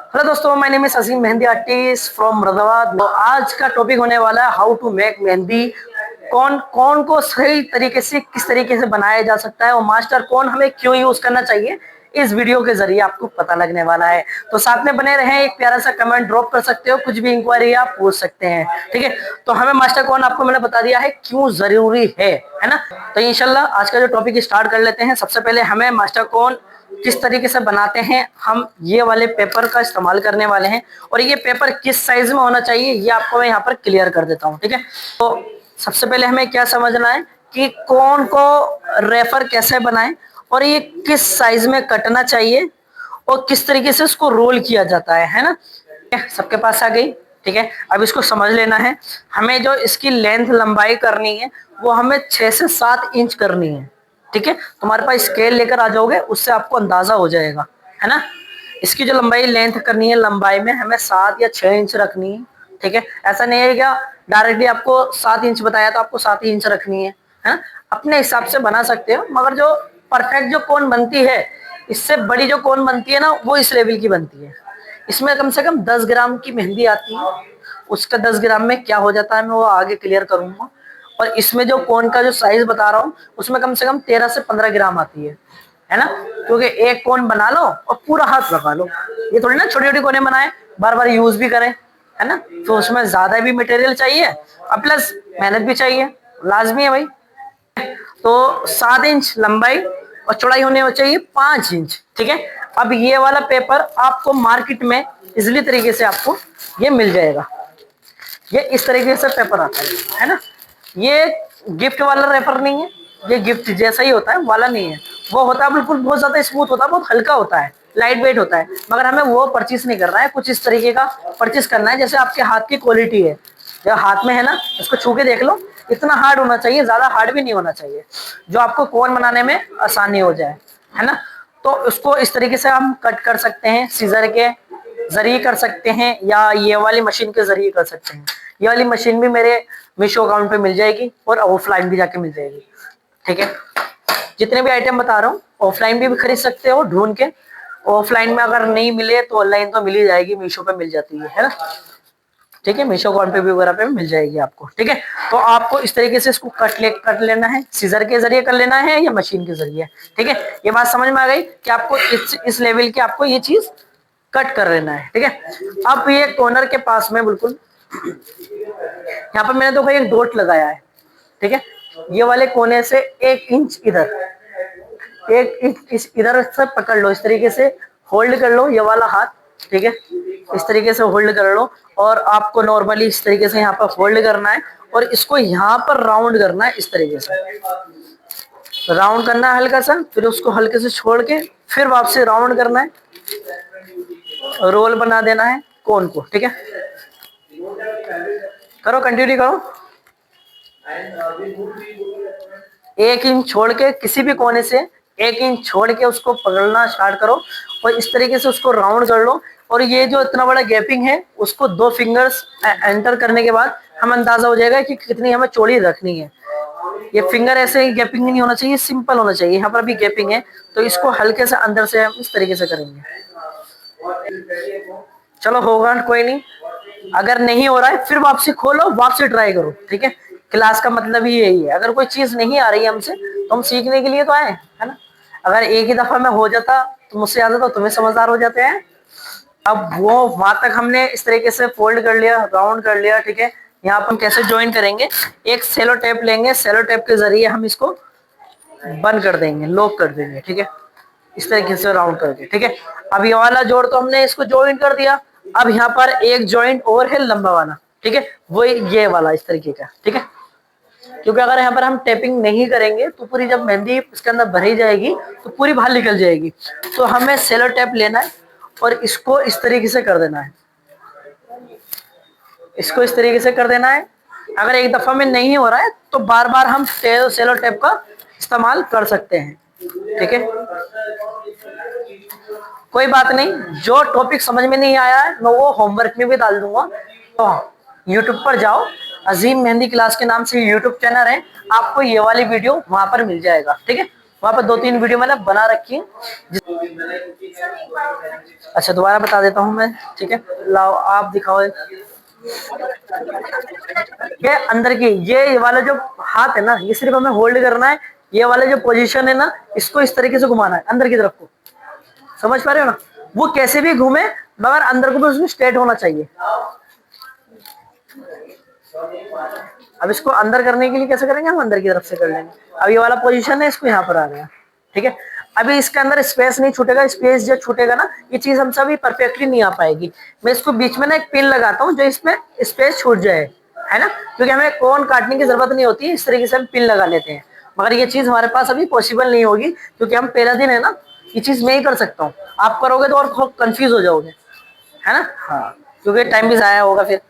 Hello दोस्तों, my name is Azeem mehndi artist from Moradabad. तो आज का टॉपिक होने वाला है हाउ टू मेक मेहंदी। कौन कौन को सही तरीके से किस तरीके से बनाया जा सकता है और मास्टर कौन हमें क्यों यूज करना चाहिए, इस वीडियो के जरिए आपको पता लगने वाला है। तो साथ में बने रहें, एक प्यारा सा कमेंट ड्रॉप कर सकते हो, कुछ भी इंक्वायरी आप पूछ सकते हैं, ठीक है। तो हमें मास्टर कौन आपको मैंने बता दिया है क्यों जरूरी है ना। तो इंशाल्लाह आज का जो टॉपिक स्टार्ट कर लेते हैं। सबसे पहले हमें मास्टर कौन किस तरीके से बनाते हैं, हम ये वाले पेपर का इस्तेमाल करने वाले हैं और ये पेपर किस साइज में होना चाहिए ये आपको मैं यहाँ पर क्लियर कर देता हूँ, ठीक है। तो सबसे पहले हमें क्या समझना है कि कौन को रेफर कैसे बनाएं और ये किस साइज में कटना चाहिए और किस तरीके से उसको रोल किया जाता है ना। सबके पास आ गई, ठीक है। अब इसको समझ लेना है, हमें जो इसकी लेंथ लंबाई करनी है वो हमें 6 से 7 इंच करनी है, ठीक है। तुम्हारे पास स्केल लेकर आ जाओगे, उससे आपको अंदाजा हो जाएगा, है ना। इसकी जो लंबाई लेंथ करनी है, लंबाई में हमें 7 या 6 इंच रखनी है, ठीक है। ऐसा नहीं है क्या डायरेक्टली आपको 7 इंच बताया तो आपको 7 इंच रखनी है ना। अपने हिसाब से बना सकते हो, मगर जो परफेक्ट जो कोन बनती है, इससे बड़ी जो कोन बनती है ना, वो इस लेवल की बनती है। इसमें कम से कम 10 ग्राम की मेहंदी आती है। उसका 10 ग्राम में क्या हो जाता है मैं वो आगे क्लियर करूंगा। और इसमें जो कोन का जो साइज बता रहा हूँ उसमें कम से कम 13 से 15 ग्राम आती है ना। क्योंकि एक कोन बना लो और पूरा हाथ लगा लो, ये थोड़ी ना छोटी छोटी कोने बनाए बार बार यूज भी करें, है ना। तो उसमें ज्यादा भी मटेरियल चाहिए और प्लस मेहनत भी चाहिए, लाजमी है भाई। तो 7 इंच लंबाई और चौड़ाई होने चाहिए 5 इंच, ठीक है। अब ये वाला पेपर आपको मार्केट में इजिली तरीके से आपको ये मिल जाएगा। ये इस तरीके से पेपर आता है ना। ये गिफ्ट वाला रेपर नहीं है, ये गिफ्ट जैसा ही होता है वाला नहीं है। वो होता है बिल्कुल बहुत ज्यादा स्मूथ होता है, बहुत हल्का होता है, लाइट वेट होता है। मगर हमें वो परचेस नहीं करना है, कुछ इस तरीके का परचेस करना है जैसे आपके हाथ की क्वालिटी है। जो हाथ में है ना, इसको छू के देख लो, इतना हार्ड होना चाहिए, ज्यादा हार्ड भी नहीं होना चाहिए, जो आपको कोन बनाने में आसानी हो जाए, है ना। तो उसको इस तरीके से हम कट कर सकते हैं, सीजर के जरिए कर सकते हैं या ये वाली मशीन के जरिए कर सकते हैं। ये वाली मशीन भी मेरे मीशो अकाउंट पे मिल जाएगी और ऑफलाइन भी जाके मिल जाएगी, ठीक है। जितने भी आइटम बता रहा हूँ ऑफलाइन भी खरीद सकते हो ढूंढ के। ऑफलाइन में अगर नहीं मिले तो ऑनलाइन तो मिल ही जाएगी, मीशो पे मिल जाती है ना, ठीक है। मीशो अकाउंट पे भी वगैरह पे मिल जाएगी आपको, ठीक है। तो आपको इस तरीके से इसको कट लेना है, सीजर के जरिए कर लेना है या मशीन के जरिए, ठीक है। ये बात समझ में आ गई कि आपको इस लेवल की आपको ये चीज कट कर लेना है, ठीक है। अब ये कॉर्नर के पास में बिल्कुल यहाँ पर मैंने देखो एक डॉट लगाया है, ठीक है। ये वाले कोने से 1 इंच इधर, 1 इंच इस इधर से पकड़ लो, इस तरीके से होल्ड कर लो ये वाला हाथ, ठीक है। इस तरीके से होल्ड कर लो और आपको नॉर्मली इस तरीके से यहाँ पर होल्ड करना है और इसको यहाँ पर राउंड करना है, इस तरीके से राउंड करना है हल्का सा, फिर उसको हल्के से छोड़ के फिर वापसी राउंड करना है, रोल बना देना है कोन को, ठीक है। करो, कंटिन्यू करो। 1 इंच छोड़ के किसी भी कोने से 1 इंच छोड़ के उसको पकड़ना स्टार्ट करो और इस तरीके से उसको राउंड कर लो। और ये जो इतना बड़ा गैपिंग है उसको 2 फिंगर्स एंटर करने के बाद हम अंदाजा हो जाएगा कि कितनी हमें चौड़ी रखनी है। ये फिंगर ऐसे ही गैपिंग नहीं होना चाहिए, सिंपल होना चाहिए। यहाँ पर भी गैपिंग है तो इसको हल्के से अंदर से हम इस तरीके से करेंगे। चलो होगा, कोई नहीं। अगर नहीं हो रहा है फिर वापसी खोलो, वापसी ट्राई करो, ठीक है। क्लास का मतलब ही यही है, अगर कोई चीज नहीं आ रही है हमसे तो हम सीखने के लिए तो आए, है ना। अगर एक ही दफा में हो जाता तो मुझसे ज्यादा तो तुम्हें समझदार हो जाते हैं। अब वो वहां तक हमने इस तरीके से फोल्ड कर लिया, राउंड कर लिया, ठीक है। यहाँ पर हम कैसे ज्वाइन करेंगे, एक सेलो टेप लेंगे, सेलो टेप के जरिए हम इसको बंद कर देंगे, लॉक कर देंगे, ठीक है। इस तरीके से राउंड करके, ठीक है। अब ये वाला जोड़ तो हमने इसको ज्वाइन कर दिया। अब यहाँ पर एक जॉइंट और है लंबा वाला, ठीक है, वो ये वाला इस तरीके का, ठीक है। क्योंकि अगर यहाँ पर हम टेपिंग नहीं करेंगे तो पूरी जब मेहंदी इसके अंदर भरी जाएगी तो पूरी बाहर निकल जाएगी। तो हमें सेलो टेप लेना है और इसको इस तरीके से कर देना है, इसको इस तरीके से कर देना है। अगर एक दफा में नहीं हो रहा है तो बार बार हम सेलो टेप का इस्तेमाल कर सकते हैं, ठीक है। कोई बात नहीं, जो टॉपिक समझ में नहीं आया है मैं वो होमवर्क में भी डाल दूंगा। तो यूट्यूब पर जाओ, अजीम मेहंदी क्लास के नाम से यूट्यूब चैनल है, आपको ये वाली वीडियो वहां पर मिल जाएगा, ठीक है। वहां पर 2-3 वीडियो मैंने बना रखी है। अच्छा दोबारा बता देता हूँ मैं, ठीक है, लाओ आप दिखाओ। ये अंदर की ये वाला जो हाथ है ना, ये सिर्फ हमें होल्ड करना है। ये वाला जो पोजीशन है ना, इसको इस तरीके से घुमाना है अंदर की तरफ को। समझ पा रहे हो ना? वो कैसे भी घूमे मगर अंदर को भी उसमें स्ट्रेट होना चाहिए। अब इसको अंदर करने के लिए कैसे करेंगे, हम अंदर की तरफ से कर लेंगे। अब ये वाला पोजीशन है, इसको यहाँ पर आ गया, ठीक है। अभी इसके अंदर स्पेस नहीं छूटेगा, स्पेस जो छूटेगा ना, ये चीज हम सभी परफेक्टली नहीं आ पाएगी। मैं इसको बीच में ना एक पिन लगाता हूँ जो इसमें स्पेस छूट जाए, है ना, क्योंकि हमें कोन काटने की जरूरत नहीं होती, इस तरीके से हम पिन लगा लेते हैं। मगर ये चीज हमारे पास अभी पॉसिबल नहीं होगी, क्योंकि हम पहला दिन है ना, ये चीज मैं ही कर सकता हूँ। आप करोगे तो और कंफ्यूज हो जाओगे, है ना। हाँ, क्योंकि टाइम भी जाया होगा फिर।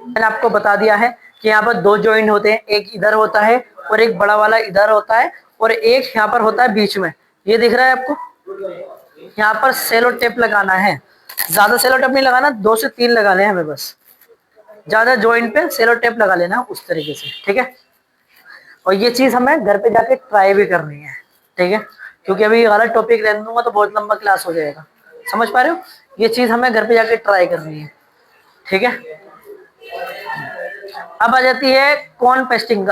मैंने आपको बता दिया है कि यहाँ पर 2 जॉइंट होते हैं, एक इधर होता है और एक बड़ा वाला इधर होता है, और एक यहाँ पर होता है बीच में। ये दिख रहा है आपको? यहाँ पर सेलो टेप लगाना है। ज्यादा सेलो टेप नहीं लगाना, 2 से 3 लगाने हैं हमें बस। ज्यादा जॉइंट पे सेलो टेप लगा लेना उस तरीके से, ठीक है। और ये चीज हमें घर पे जाके ट्राई भी करनी है, ठीक है, क्योंकि अभी गलत टॉपिक रहने दूंगा तो बहुत लंबा क्लास हो जाएगा। समझ पा रहे हो? ये चीज हमें घर पे जाके ट्राई करनी है, ठीक है। अब आ जाती है कॉर्न पेस्टिंग।